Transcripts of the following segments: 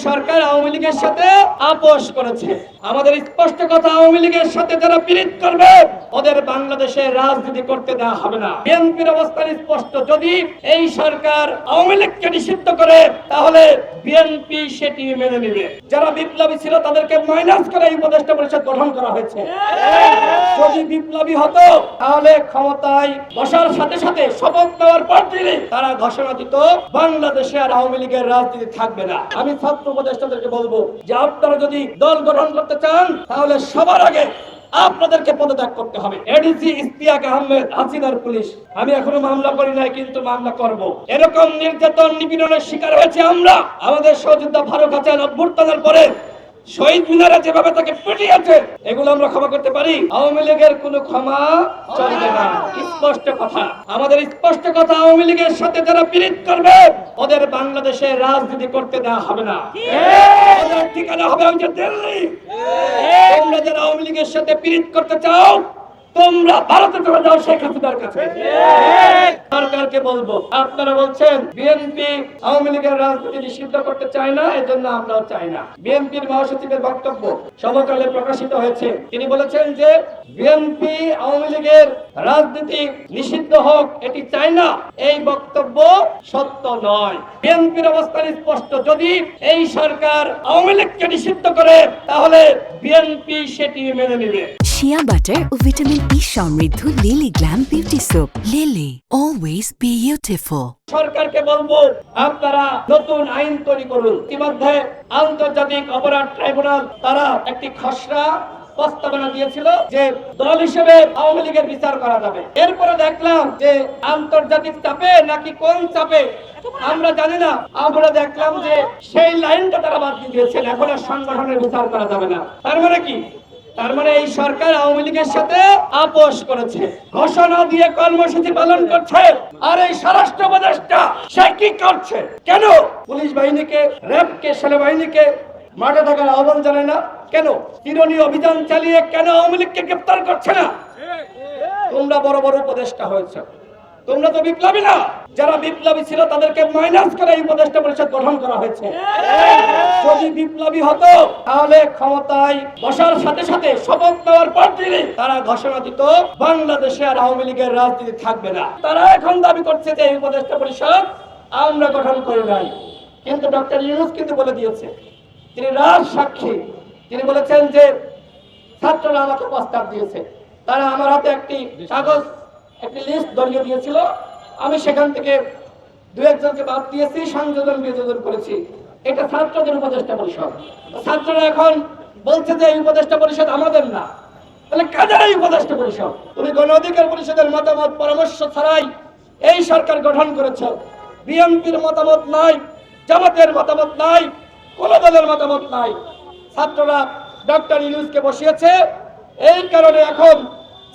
সরকার আওয়ামী লীগের সাথে আপোষ করেছে। আমাদের স্পষ্ট কথা, আওয়ামী লীগের সাথে যারা পীড়িত করবে ওদের বাংলাদেশে রাজনীতি করতে দেওয়া হবে না। বিএনপির অবস্থান স্পষ্ট, যদি এই সরকার আওয়ামী লীগকে নিষিদ্ধ করে তাহলে বিএনপি সেটি মেনে নেবে। যারা বিপ্লবী ছিল তাদেরকে মাইনাস করে এই উপদেষ্টা পরিষদ গঠন করা হয়েছে। যদি বিপ্লবী হতো তাহলে ক্ষমতায় বসার সাথে সাথে শপথ নেওয়ার পর দিনই তারা ঘোষণা দিত বাংলাদেশে আর আওয়ামী লীগের রাজনীতি থাকবে না। আমি ছাত্র উপদেষ্টাদেরকে বলবো যে আপনারা যদি দল গঠন করতে চান তাহলে সবার আগে আপনাদেরকে পদত্যাগ করতে হবে। এডিসি ইশতিয়াক আহমেদ, হাসিনার পুলিশ, আমি এখনো মামলা করি নাই, কিন্তু মামলা করব। এরকম নির্যাতন নিপীড়নের শিকার হয়েছে আমরা। আমাদের সহযোদ্ধা ফারুক হাসান অভ্যুত্থানের পরে শহীদ মিনারে যেভাবে তাকে পিটিয়েছে, এগুলো আমরা ক্ষমা করতে পারি? আওয়ামী লীগের কোনো ক্ষমা চলবে না। স্পষ্ট কথা, আমাদের স্পষ্ট কথা, আওয়ামী লীগের সাথে যারা পীড়িত করবে ওদের বাংলাদেশে রাজনীতি করতে দেওয়া হবে না। ওদের ঠিকানা হবে ওই যে দিল্লি। তোমরা যারা আওয়ামী লীগের সাথে পীড়িত করতে চাও তোমরা ভারতে চলে যাও শেখ হাসিনার কাছে। সরকারকে বলবো, আপনারা বলছেন বিএনপি আওয়ামী লীগের রাজনীতি নিষিদ্ধ করতে চায় না, এজন্য আমরাও চাই না। বিএনপির মহাসচিবের বক্তব্য সমকালে প্রকাশিত হয়েছে। তিনি বলেছেন যে বিএনপি আওয়ামী লীগের রাজনীতি নিষিদ্ধ হোক এটি চায় না। এই বক্তব্য সত্য নয়। বিএনপির অবস্থান স্পষ্ট, যদি এই সরকার আওয়ামী লীগকে নিষিদ্ধ করে তাহলে বিএনপি সেটি মেনে নেবে। শিয়া বাটার ও ভিটামিন ই সমৃদ্ধ lily glam beauty soap. Lily, always beautiful. সরকারকে বলবো, আপনারা নতুন আইন তৈরি করুন। ইতিমধ্যে আন্তর্জাতিক অপরাধ ট্রাইব্যুনাল তারা একটি খসড়া প্রস্তাবনা দিয়েছিল যে দল হিসেবে আওয়ামী লীগের বিচার করা যাবে। এরপরে দেখলাম যে আন্তর্জাতিক চাপে নাকি কোন চাপে আমরা জানি না, আমরা দেখলাম যে সেই লাইনটা তারা বাদ দিয়ে দিয়েছেন, এখন আর সংগঠনের বিচার করা যাবে না। তার মানে কি? তার মানে এই সরকার আওয়ামী লীগের সাথে আপোষ করেছে, ঘোষণা দিয়ে কর্মসূচি পালন করছে। আর এই স্বরাষ্ট্র উপদেষ্টা সে কি করছে? কেন পুলিশ বাহিনীকে, র্যাবকে, সেনাবাহিনীকে মাঠে থাকার আহ্বান জানায় না? কেন তিরণী অভিযান চালিয়ে কেন আওয়ামী লীগকে গ্রেফতার করছে না? তোমরা বড় বড় উপদেষ্টা হয়েছে, তোমরা তো বিপ্লবী না। যারা বিপ্লবী ছিল তাদেরকে মাইনাস করে এই উপদেষ্টা পরিষদ গঠন করা হয়েছে। যদি বিপ্লবী হতো তাহলে ক্ষমতায় বসার সাথে সাথে শপথ নেওয়ার পর দিনই তারা ঘোষণা দিত বাংলাদেশে আর আওয়ামী লীগের রাজনীতি থাকবে না। তারা এখন দাবি করছে যে এই উপদেষ্টা পরিষদ আমরা গঠন করে নাই, কিন্তু ডক্টর ইউনূস কিন্তু বলে দিয়েছে, তিনি রাজ সাক্ষী। তিনি বলেছেন যে ছাত্ররা আমাকে প্রস্তাব দিয়েছে, তারা আমার হাতে একটি কাগজ, একটি লিস্ট ধরিয়ে দিয়েছিল, আমি সেখান থেকে দু একজনকে বাদ দিয়েছি, সংযোজন বিযোজন করেছি। এটা ছাত্রদের উপদেষ্টা পরিষদ। ছাত্ররা এখন বলছে যে এই উপদেষ্টা পরিষদ আমাদের না। তাহলে কাদের এই উপদেষ্টা পরিষদ? তুমি গণ অধিকার পরিষদের মতামত পরামর্শ ছাড়াই এই সরকার গঠন করেছ। বিএনপির মতামত নাই, জামাতের মতামত নাই, কোন দলের মতামত নাই। ছাত্ররা ডক্টর ইউনূসকে বসিয়েছে। এই কারণে এখন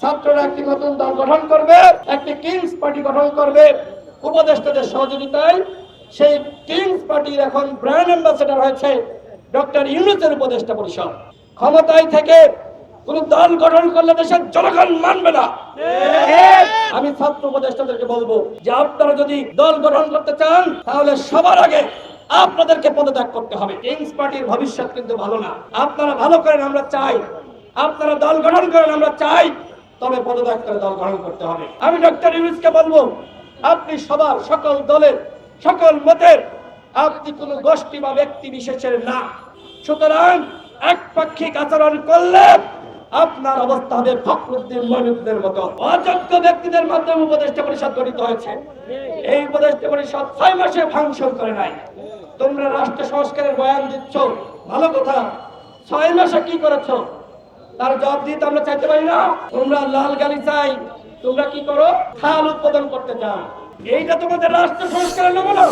ছাত্ররা একটি নতুন দল গঠন করবে, একটি কিংস পার্টি গঠন করবে উপদেষ্টাদের সহযোগিতায়। সেই কিংস পার্টির এখন ব্র্যান্ড অ্যাম্বাসেডর হয়েছে ডক্টর ইউনূসের উপদেষ্টা পরিষদ। ক্ষমতায় থেকে কোন দল গঠন করলে দেশের জনগণ মানবে না। আমি ছাত্র উপদেষ্টাদেরকে বলবো যে আপনারা যদি দল গঠন করতে চান তাহলে সবার আগে আপনাদেরকে পদত্যাগ করতে হবে। কিংস পার্টির ভবিষ্যৎ কিন্তু ভালো না। আপনারা ভালো করেন, আমরা চাই। আপনারা দল গঠন করেন, আমরা চাই, তবে পদত্যাগ করে দল গঠন করতে হবে। আমি ডক্টর ইউনূসকে বলবো, আপনি সবার, সকল দলের, সকল মতের, আপনি কোন গোষ্ঠী বা ব্যক্তি বিশেষের না। সুতরাং একপাক্ষিক আচরণ করলে আপনার অবস্থা হবে ফখরুদ্দিন মইনুদ্দিনের মতো। অযোগ্য ব্যক্তিদের মাধ্যমে উপদেষ্টা পরিষদ গঠিত হয়েছে। এই উপদেষ্টা পরিষদ 6 মাসে ফাংশন করে নাই। তোমরা রাষ্ট্র সংস্কারের বয়ান দিচ্ছ, ভালো কথা, 6 মাসে কি করেছো তার জবাব দিতে আমরা চাইতে পারি না? তোমরা লাল গালি চাই, তোমরা কি করো? খাল উৎপাদন করতে চাও। এইটা তোমাদের রাষ্ট্র সংস্কারের নমুনা।